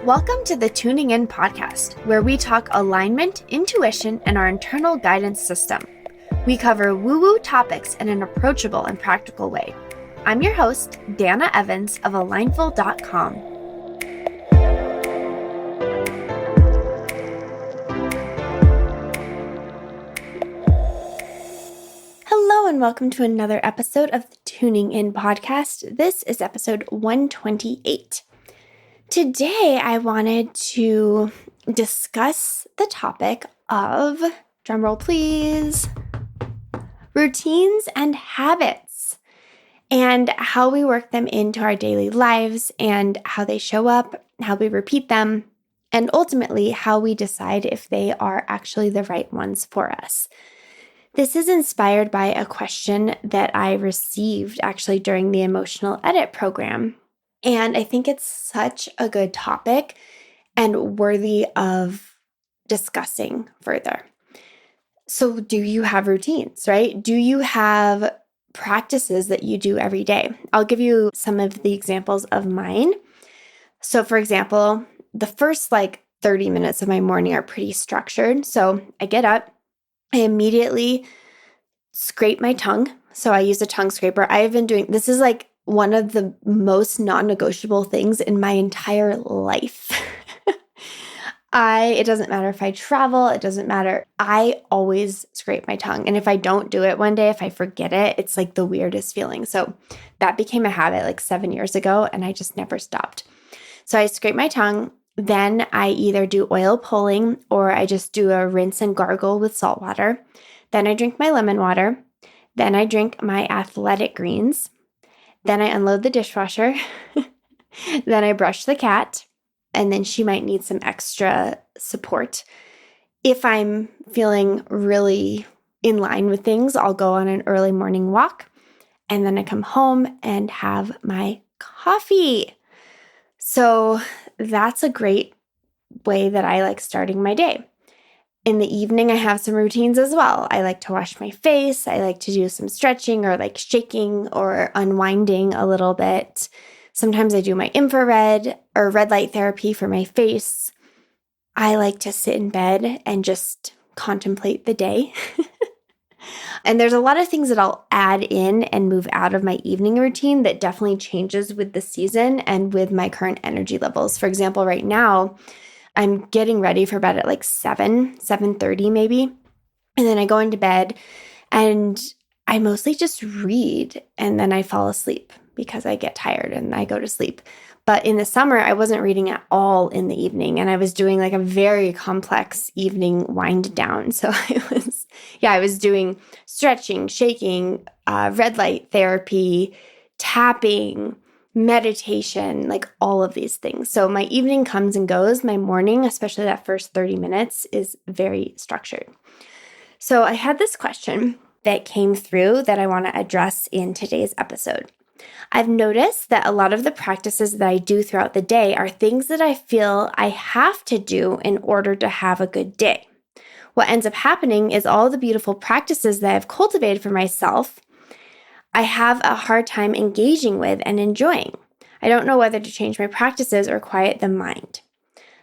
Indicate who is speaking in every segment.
Speaker 1: Welcome to the Tuning In podcast, where we talk alignment, intuition, and our internal guidance system. We cover woo-woo topics in an approachable and practical way. I'm your host, Dana Evans of Alignful.com. Hello and welcome to another episode of the Tuning In podcast. This is episode 128. Today, I wanted to discuss the topic of, drumroll please, routines and habits and how we work them into our daily lives and how they show up, how we repeat them, and ultimately how we decide if they are actually the right ones for us. This is inspired by a question that I received actually during the Emotional Edit program. And I think it's such a good topic and worthy of discussing further. So do you have routines, right? Do you have practices that you do every day? I'll give you some of the examples of mine. So for example, the first 30 minutes of my morning are pretty structured. So I get up, I immediately scrape my tongue. So I use a tongue scraper. I have been doing, this is one of the most non-negotiable things in my entire life. It doesn't matter if I travel, it doesn't matter. I always scrape my tongue. And if I don't do it one day, if I forget it, it's the weirdest feeling. So that became a habit 7 years ago, and I just never stopped. So I scrape my tongue. Then I either do oil pulling or I just do a rinse and gargle with salt water. Then I drink my lemon water. Then I drink my athletic greens. Then I unload the dishwasher. Then I brush the cat. And then she might need some extra support. If I'm feeling really in line with things, I'll go on an early morning walk. And then I come home and have my coffee. So that's a great way that I like starting my day. In the evening, I have some routines as well. I like to wash my face. I like to do some stretching or shaking or unwinding a little bit. Sometimes I do my infrared or red light therapy for my face. I like to sit in bed and just contemplate the day. And there's a lot of things that I'll add in and move out of my evening routine that definitely changes with the season and with my current energy levels. For example, right now, I'm getting ready for bed at 7:30 maybe. And then I go into bed and I mostly just read and then I fall asleep because I get tired and I go to sleep. But in the summer, I wasn't reading at all in the evening and I was doing a very complex evening wind down. So I was doing stretching, shaking, red light therapy, tapping, meditation, all of these things. So my evening comes and goes. My morning, especially that first 30 minutes, is very structured. So I had this question that came through that I want to address in today's episode. I've noticed that a lot of the practices that I do throughout the day are things that I feel I have to do in order to have a good day. What ends up happening is all the beautiful practices that I've cultivated for myself, I have a hard time engaging with and enjoying. I don't know whether to change my practices or quiet the mind.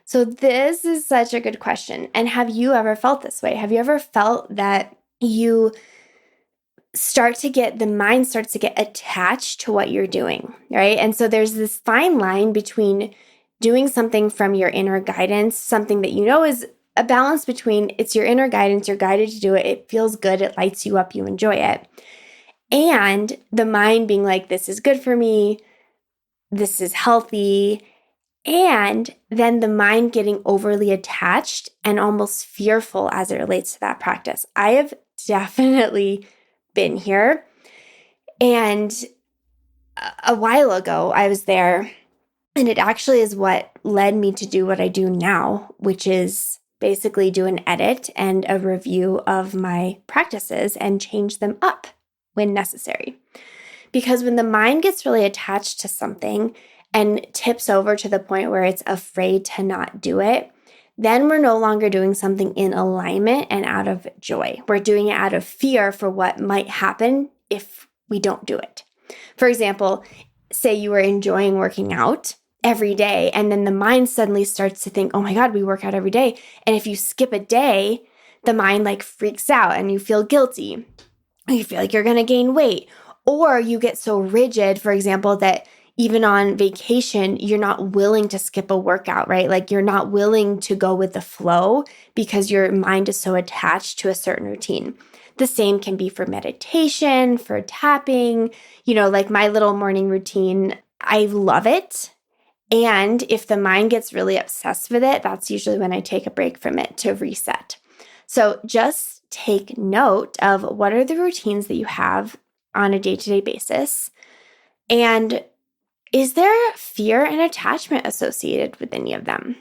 Speaker 1: So this is such a good question. And have you ever felt this way? Have you ever felt that the mind starts to get attached to what you're doing, right? And so there's this fine line between doing something from your inner guidance, something that you know is a balance between it's your inner guidance, you're guided to do it, it feels good, it lights you up, you enjoy it. And the mind being this is good for me, this is healthy, and then the mind getting overly attached and almost fearful as it relates to that practice. I have definitely been here. And a while ago, I was there, and it actually is what led me to do what I do now, which is basically do an edit and a review of my practices and change them up when necessary. Because when the mind gets really attached to something and tips over to the point where it's afraid to not do it, then we're no longer doing something in alignment and out of joy. We're doing it out of fear for what might happen if we don't do it. For example, say you were enjoying working out every day. And then the mind suddenly starts to think, oh my God, we work out every day. And if you skip a day, the mind like freaks out and you feel guilty. You feel like you're going to gain weight. Or you get so rigid, for example, that even on vacation, you're not willing to skip a workout, right? Like you're not willing to go with the flow because your mind is so attached to a certain routine. The same can be for meditation, for tapping, like my little morning routine. I love it. And if the mind gets really obsessed with it, that's usually when I take a break from it to reset. So just take note of what are the routines that you have on a day-to-day basis. And is there fear and attachment associated with any of them?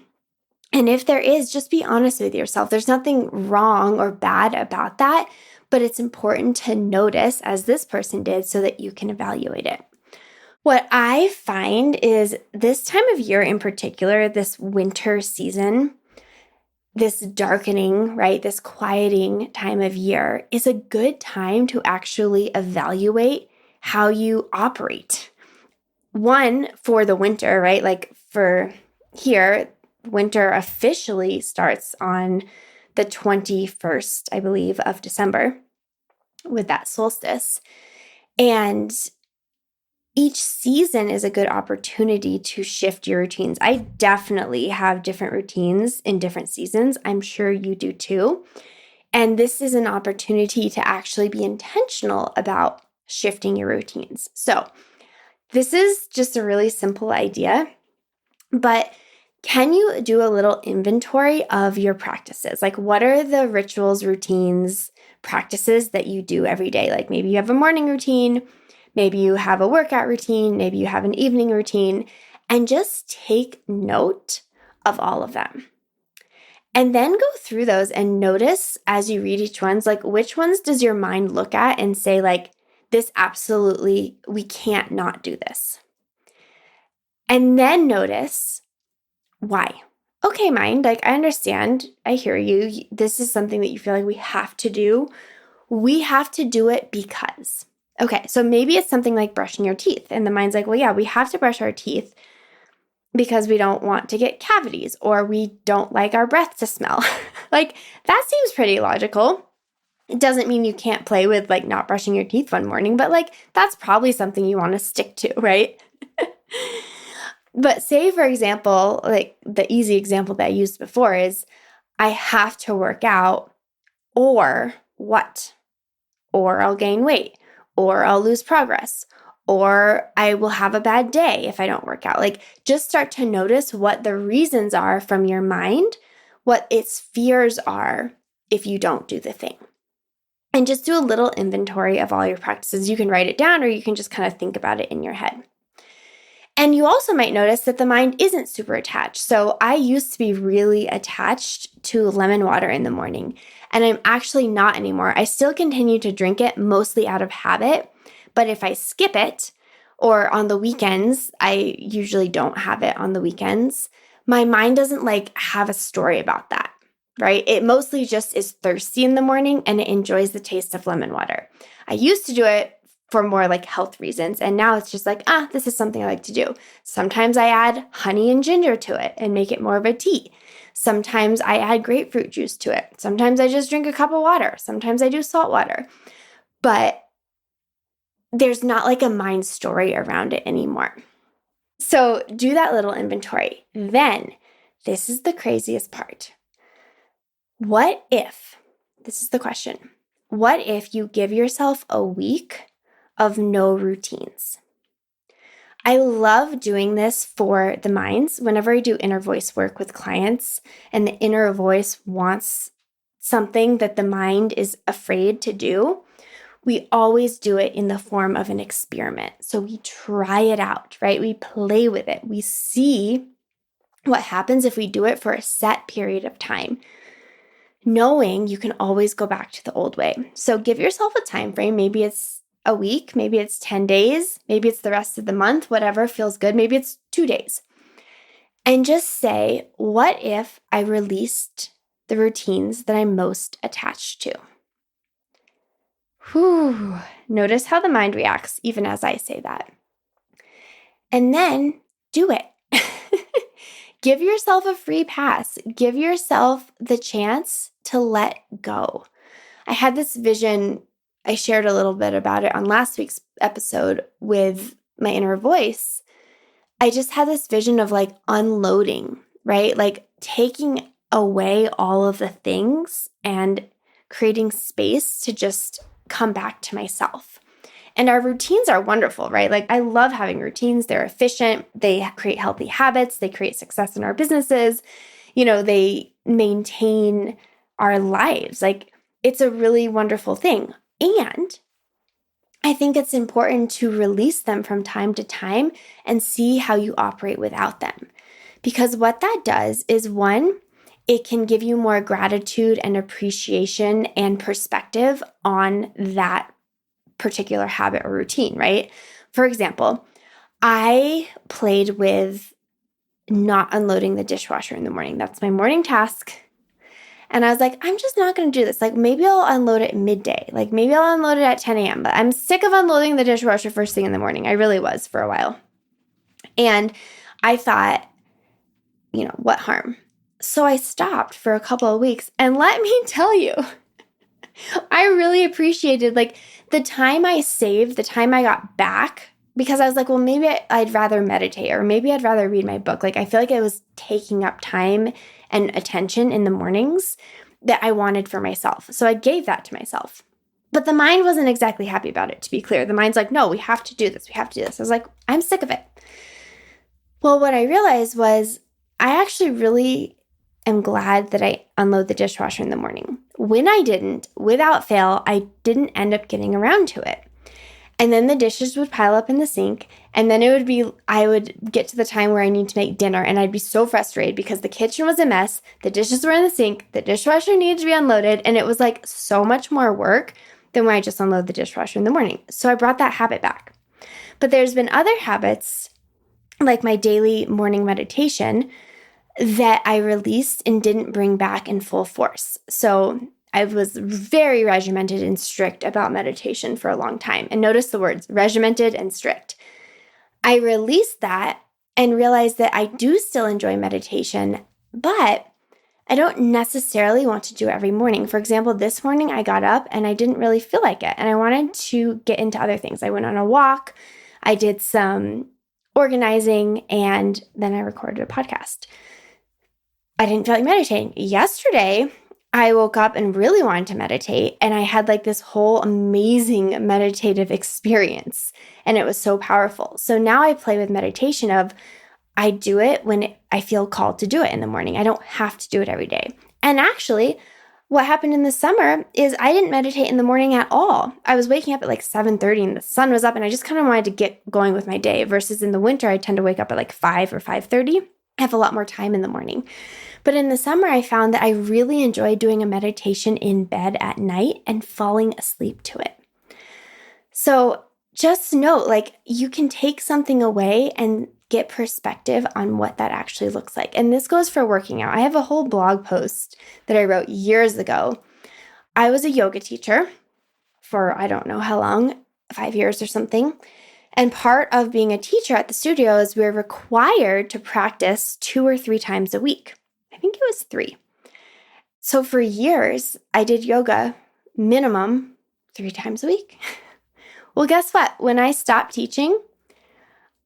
Speaker 1: And if there is, just be honest with yourself. There's nothing wrong or bad about that, but it's important to notice, as this person did, so that you can evaluate it. What I find is this time of year in particular, this winter season, this darkening, right, this quieting time of year is a good time to actually evaluate how you operate. One, for the winter, right? Like for here, winter officially starts on the 21st, I believe, of December with that solstice. And each season is a good opportunity to shift your routines. I definitely have different routines in different seasons. I'm sure you do too. And this is an opportunity to actually be intentional about shifting your routines. So this is just a really simple idea, but can you do a little inventory of your practices? Like, what are the rituals, routines, practices that you do every day? Like maybe you have a morning routine, maybe you have a workout routine, maybe you have an evening routine, and just take note of all of them. And then go through those and notice as you read each one's, like which ones does your mind look at and say like, this absolutely, we can't not do this. And then notice why. Okay, mind, like I understand, I hear you. This is something that you feel like we have to do. We have to do it because. Okay, so maybe it's something like brushing your teeth. And the mind's like, well, yeah, we have to brush our teeth because we don't want to get cavities or we don't like our breath to smell. Like that seems pretty logical. It doesn't mean you can't play with like not brushing your teeth one morning, but like that's probably something you want to stick to, right? But say, for example, like the easy example that I used before is I have to work out or what? Or I'll gain weight or I'll lose progress or I will have a bad day if I don't work out. Like just start to notice what the reasons are from your mind, what its fears are if you don't do the thing. And just do a little inventory of all your practices. You can write it down or you can just kind of think about it in your head. And you also might notice that the mind isn't super attached. So I used to be really attached to lemon water in the morning, and I'm actually not anymore. I still continue to drink it mostly out of habit, but if I skip it or on the weekends, I usually don't have it on the weekends, my mind doesn't like have a story about that, right? It mostly just is thirsty in the morning and it enjoys the taste of lemon water. I used to do it for more like health reasons. And now it's just like, this is something I like to do. Sometimes I add honey and ginger to it and make it more of a tea. Sometimes I add grapefruit juice to it. Sometimes I just drink a cup of water. Sometimes I do salt water. But there's not like a mind story around it anymore. So do that little inventory. Then, this is the craziest part. What if, this is the question, what if you give yourself a week of no routines? I love doing this for the minds. Whenever I do inner voice work with clients and the inner voice wants something that the mind is afraid to do, we always do it in the form of an experiment. So we try it out, right? We play with it. We see what happens if we do it for a set period of time, knowing you can always go back to the old way. So give yourself a time frame. Maybe it's a week, maybe it's 10 days, maybe it's the rest of the month, whatever feels good. Maybe it's 2 days. And just say, what if I released the routines that I'm most attached to? Whew. Notice how the mind reacts even as I say that. And then do it Give yourself a free pass. Give yourself the chance to let go. I had this vision. I shared a little bit about it on last week's episode with my inner voice. I just had this vision of like unloading, right? Like taking away all of the things and creating space to just come back to myself. And our routines are wonderful, right? Like I love having routines. They're efficient. They create healthy habits. They create success in our businesses. They maintain our lives. Like it's a really wonderful thing. And I think it's important to release them from time to time and see how you operate without them. Because what that does is, one, it can give you more gratitude and appreciation and perspective on that particular habit or routine, right? For example, I played with not unloading the dishwasher in the morning. That's my morning task. And I was like, I'm just not going to do this. Like maybe I'll unload it midday. Like maybe I'll unload it at 10 a.m. But I'm sick of unloading the dishwasher first thing in the morning. I really was for a while. And I thought, what harm? So I stopped for a couple of weeks. And let me tell you, I really appreciated like the time I saved, the time I got back, because I was like, well, maybe I'd rather meditate or maybe I'd rather read my book. Like I feel like I was taking up time and attention in the mornings that I wanted for myself. So I gave that to myself. But the mind wasn't exactly happy about it, to be clear. The mind's like, no, we have to do this. We have to do this. I was like, I'm sick of it. Well, what I realized was I actually really am glad that I unload the dishwasher in the morning. When I didn't, without fail, I didn't end up getting around to it. And then the dishes would pile up in the sink. And then I would get to the time where I need to make dinner and I'd be so frustrated because the kitchen was a mess. The dishes were in the sink. The dishwasher needed to be unloaded. And it was like so much more work than when I just unload the dishwasher in the morning. So I brought that habit back. But there's been other habits like my daily morning meditation that I released and didn't bring back in full force. So I was very regimented and strict about meditation for a long time. And notice the words regimented and strict. I released that and realized that I do still enjoy meditation, but I don't necessarily want to do it every morning. For example, this morning I got up and I didn't really feel like it. And I wanted to get into other things. I went on a walk. I did some organizing and then I recorded a podcast. I didn't feel like meditating. Yesterday, I woke up and really wanted to meditate and I had like this whole amazing meditative experience and it was so powerful. So now I play with meditation of I do it when I feel called to do it in the morning. I don't have to do it every day. And actually, what happened in the summer is I didn't meditate in the morning at all. I was waking up at like 7:30 and the sun was up and I just kind of wanted to get going with my day versus in the winter, I tend to wake up at like 5 or 5:30. I have a lot more time in the morning. But in the summer, I found that I really enjoy doing a meditation in bed at night and falling asleep to it. So just note, like you can take something away and get perspective on what that actually looks like. And this goes for working out. I have a whole blog post that I wrote years ago. I was a yoga teacher for I don't know how long, 5 years or something. And part of being a teacher at the studio is we're required to practice 2 or 3 times a week. I think it was 3. So for years, I did yoga minimum 3 times a week. Well, guess what? When I stopped teaching,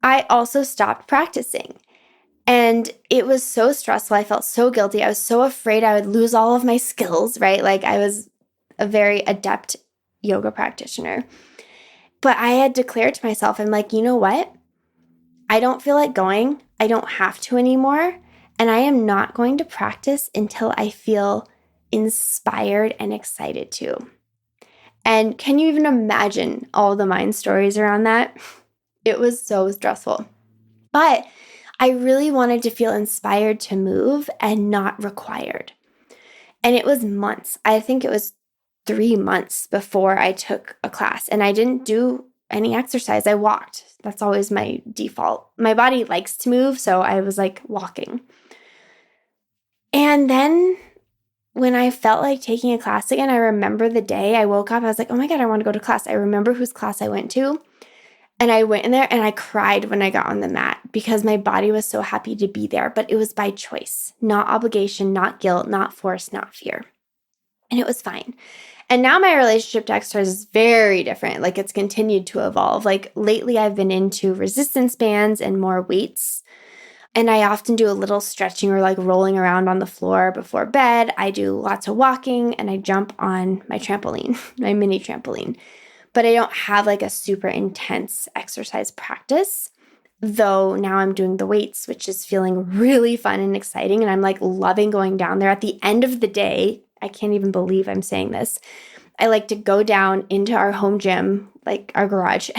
Speaker 1: I also stopped practicing. And it was so stressful. I felt so guilty. I was so afraid I would lose all of my skills, right? Like I was a very adept yoga practitioner. But I had declared to myself, I'm like, you know what? I don't feel like going. I don't have to anymore. And I am not going to practice until I feel inspired and excited to. And can you even imagine all the mind stories around that? It was so stressful. But I really wanted to feel inspired to move and not required. And it was months. I think it was 3 months before I took a class. And I didn't do any exercise. I walked. That's always my default. My body likes to move, so I was like walking. And then when I felt like taking a class again, I remember the day I woke up, I was like, oh my God, I want to go to class. I remember whose class I went to. And I went in there and I cried when I got on the mat because my body was so happy to be there, but it was by choice, not obligation, not guilt, not force, not fear. And it was fine. And now my relationship to exercise is very different. Like it's continued to evolve. Like lately I've been into resistance bands and more weights. And I often do a little stretching or like rolling around on the floor before bed. I do lots of walking and I jump on my trampoline, my mini trampoline. But I don't have like a super intense exercise practice. Though now I'm doing the weights, which is feeling really fun and exciting. And I'm like loving going down there at the end of the day. I can't even believe I'm saying this. I like to go down into our home gym, like our garage,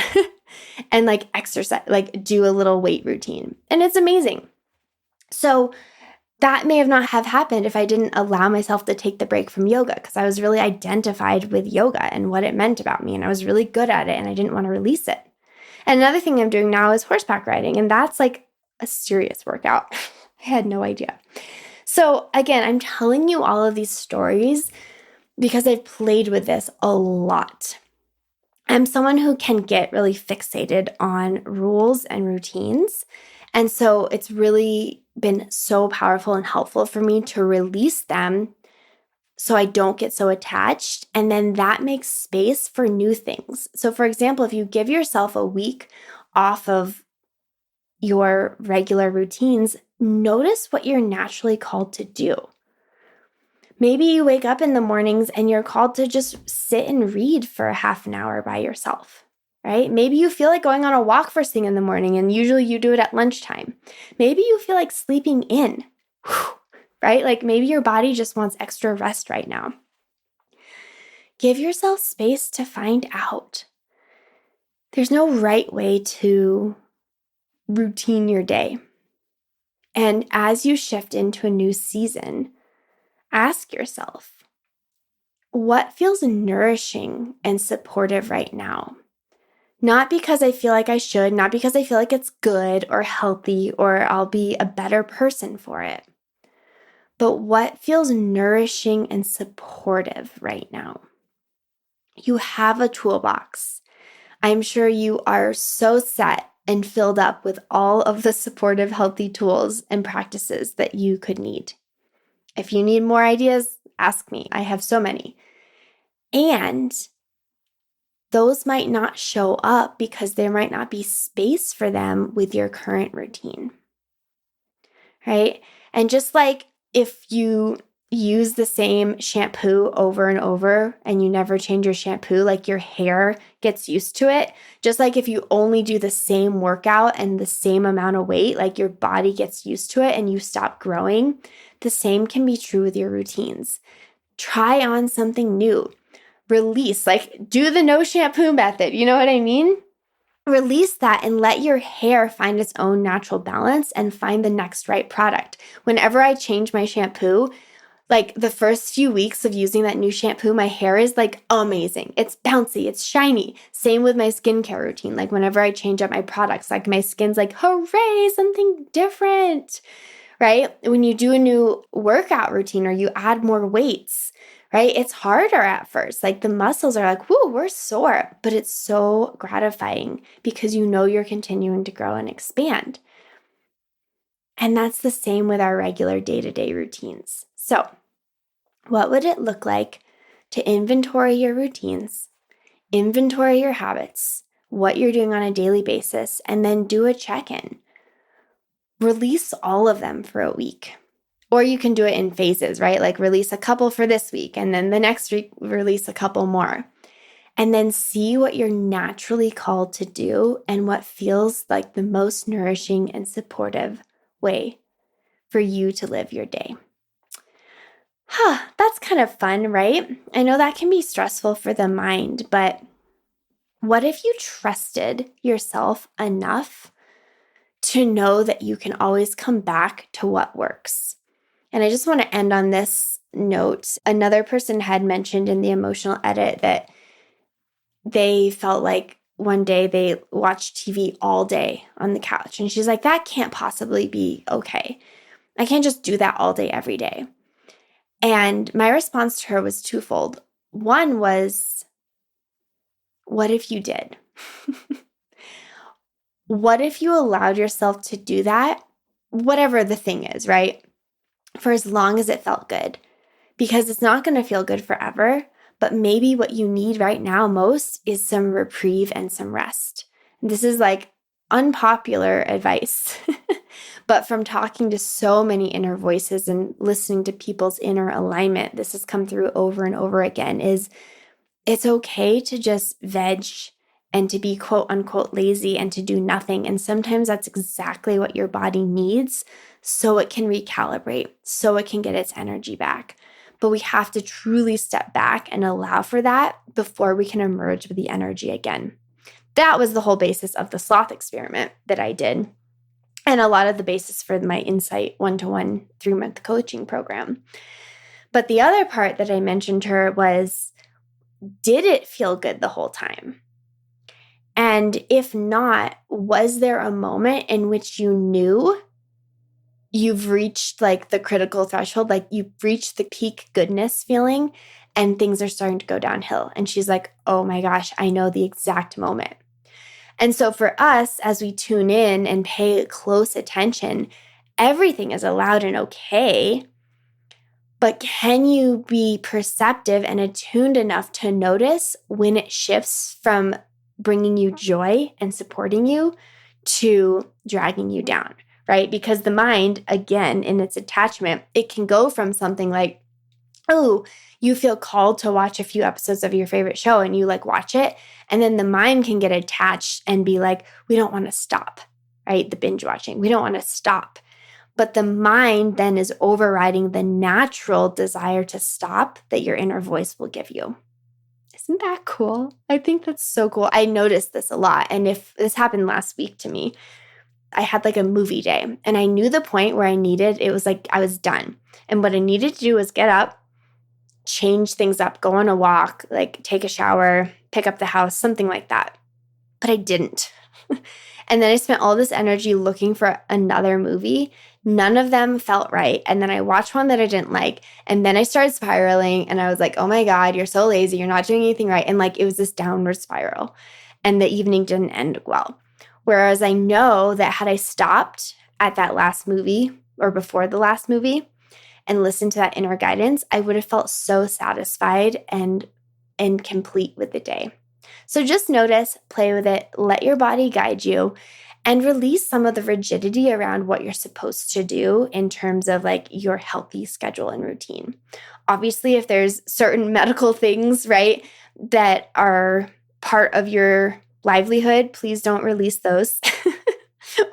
Speaker 1: and like exercise, like do a little weight routine. And it's amazing. So that may have not have happened if I didn't allow myself to take the break from yoga because I was really identified with yoga and what it meant about me. And I was really good at it and I didn't want to release it. And another thing I'm doing now is horseback riding. And that's like a serious workout. I had no idea. So again, I'm telling you all of these stories because I've played with this a lot. I'm someone who can get really fixated on rules and routines. And so it's really been so powerful and helpful for me to release them so I don't get so attached. And then that makes space for new things. So for example, if you give yourself a week off of your regular routines, notice what you're naturally called to do. Maybe you wake up in the mornings and you're called to just sit and read for a half an hour by yourself, right? Maybe you feel like going on a walk first thing in the morning and usually you do it at lunchtime. Maybe you feel like sleeping in, right? Like maybe your body just wants extra rest right now. Give yourself space to find out. There's no right way to routine your day. And as you shift into a new season, ask yourself, what feels nourishing and supportive right now? Not because I feel like I should, not because I feel like it's good or healthy or I'll be a better person for it, but what feels nourishing and supportive right now? You have a toolbox. I'm sure you are so set and filled up with all of the supportive, healthy tools and practices that you could need. If you need more ideas, ask me. I have so many. And those might not show up because there might not be space for them with your current routine, right? And just like if you use the same shampoo over and over and you never change your shampoo, like your hair gets used to it. Just like if you only do the same workout and the same amount of weight, like your body gets used to it and you stop growing. The same can be true with your routines. Try on something new. Release, like do the no shampoo method. You know what I mean? Release that and let your hair find its own natural balance and find the next right product. Whenever I change my shampoo, like the first few weeks of using that new shampoo, my hair is like amazing. It's bouncy, it's shiny. Same with my skincare routine. Like whenever I change up my products, like my skin's like, hooray, something different, right? When you do a new workout routine or you add more weights, right? It's harder at first. Like the muscles are like, whoo, we're sore, but it's so gratifying because you know you're continuing to grow and expand. And that's the same with our regular day-to-day routines. So, what would it look like to inventory your routines, inventory your habits, what you're doing on a daily basis, and then do a check-in? Release all of them for a week. Or you can do it in phases, right? Like release a couple for this week, and then the next week, release a couple more. And then see what you're naturally called to do and what feels like the most nourishing and supportive way for you to live your day. That's kind of fun, right? I know that can be stressful for the mind, but what if you trusted yourself enough to know that you can always come back to what works? And I just want to end on this note. Another person had mentioned in the emotional edit that they felt like one day they watched TV all day on the couch. And she's like, that can't possibly be okay. I can't just do that all day, every day. And my response to her was twofold. One was, what if you did? What if you allowed yourself to do that, whatever the thing is, right? For as long as it felt good, because it's not going to feel good forever, but maybe what you need right now most is some reprieve and some rest. This is like unpopular advice, but from talking to so many inner voices and listening to people's inner alignment, this has come through over and over again, is it's okay to just veg and to be quote unquote lazy and to do nothing. And sometimes that's exactly what your body needs so it can recalibrate, so it can get its energy back. But we have to truly step back and allow for that before we can emerge with the energy again. That was the whole basis of the sloth experiment that I did, and a lot of the basis for my Insight 1-to-1 3-month coaching program. But the other part that I mentioned to her was, did it feel good the whole time? And if not, was there a moment in which you knew you've reached like the critical threshold, like you've reached the peak goodness feeling and things are starting to go downhill? And she's like, oh my gosh, I know the exact moment. And so for us, as we tune in and pay close attention, everything is allowed and okay. But can you be perceptive and attuned enough to notice when it shifts from bringing you joy and supporting you to dragging you down, right? Because the mind, again, in its attachment, it can go from something like, oh, you feel called to watch a few episodes of your favorite show and you like watch it. And then the mind can get attached and be like, we don't want to stop, right? The binge watching, we don't want to stop. But the mind then is overriding the natural desire to stop that your inner voice will give you. Isn't that cool? I think that's so cool. I noticed this a lot. And if this happened last week to me, I had like a movie day and I knew the point where it was like I was done. And what I needed to do was get up, change things up, go on a walk, like take a shower, pick up the house, something like that. But I didn't. And then I spent all this energy looking for another movie. None of them felt right. And then I watched one that I didn't like. And then I started spiraling and I was like, oh my God, you're so lazy. You're not doing anything right. And like it was this downward spiral. And the evening didn't end well. Whereas I know that had I stopped at that last movie or before the last movie and listened to that inner guidance, I would have felt so satisfied and complete with the day. So just notice, play with it, let your body guide you, and release some of the rigidity around what you're supposed to do in terms of like your healthy schedule and routine. Obviously, if there's certain medical things, right, that are part of your livelihood, please don't release those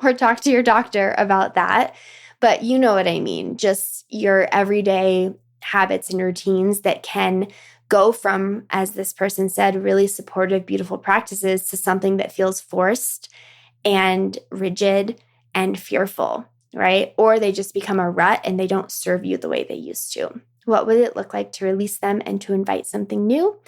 Speaker 1: or talk to your doctor about that. But you know what I mean, just your everyday habits and routines that can go from, as this person said, really supportive, beautiful practices to something that feels forced and rigid and fearful, right? Or they just become a rut and they don't serve you the way they used to. What would it look like to release them and to invite something new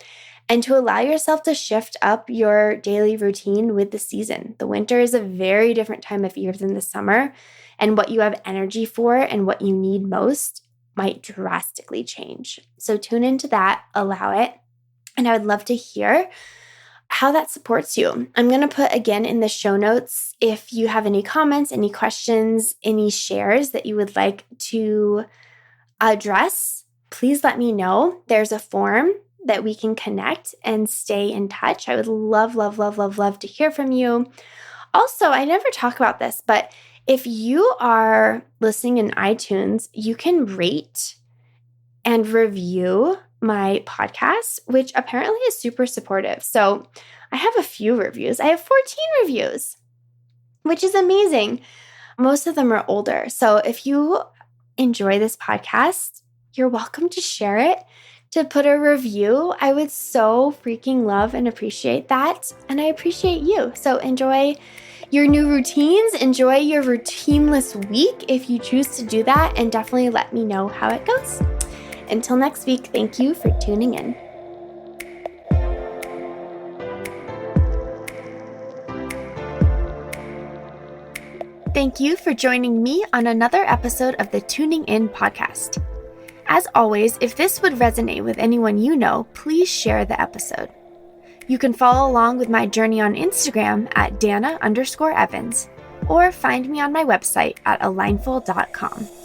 Speaker 1: and to allow yourself to shift up your daily routine with the season? The winter is a very different time of year than the summer, and what you have energy for and what you need most might drastically change. So tune into that, allow it, and I would love to hear how that supports you. I'm going to put again in the show notes if you have any comments, any questions, any shares that you would like to address, please let me know. There's a form that we can connect and stay in touch. I would love, love, love, love, love to hear from you. Also, I never talk about this, but if you are listening in iTunes, you can rate and review my podcast, which apparently is super supportive. So I have a few reviews. I have 14 reviews, which is amazing. Most of them are older. So if you enjoy this podcast, you're welcome to share it, to put a review. I would so freaking love and appreciate that. And I appreciate you. So enjoy your new routines. Enjoy your routineless week if you choose to do that. And definitely let me know how it goes. Until next week, thank you for tuning in. Thank you for joining me on another episode of the Tuning In podcast. As always, if this would resonate with anyone you know, please share the episode. You can follow along with my journey on Instagram at Dana_Evans, or find me on my website at alignful.com.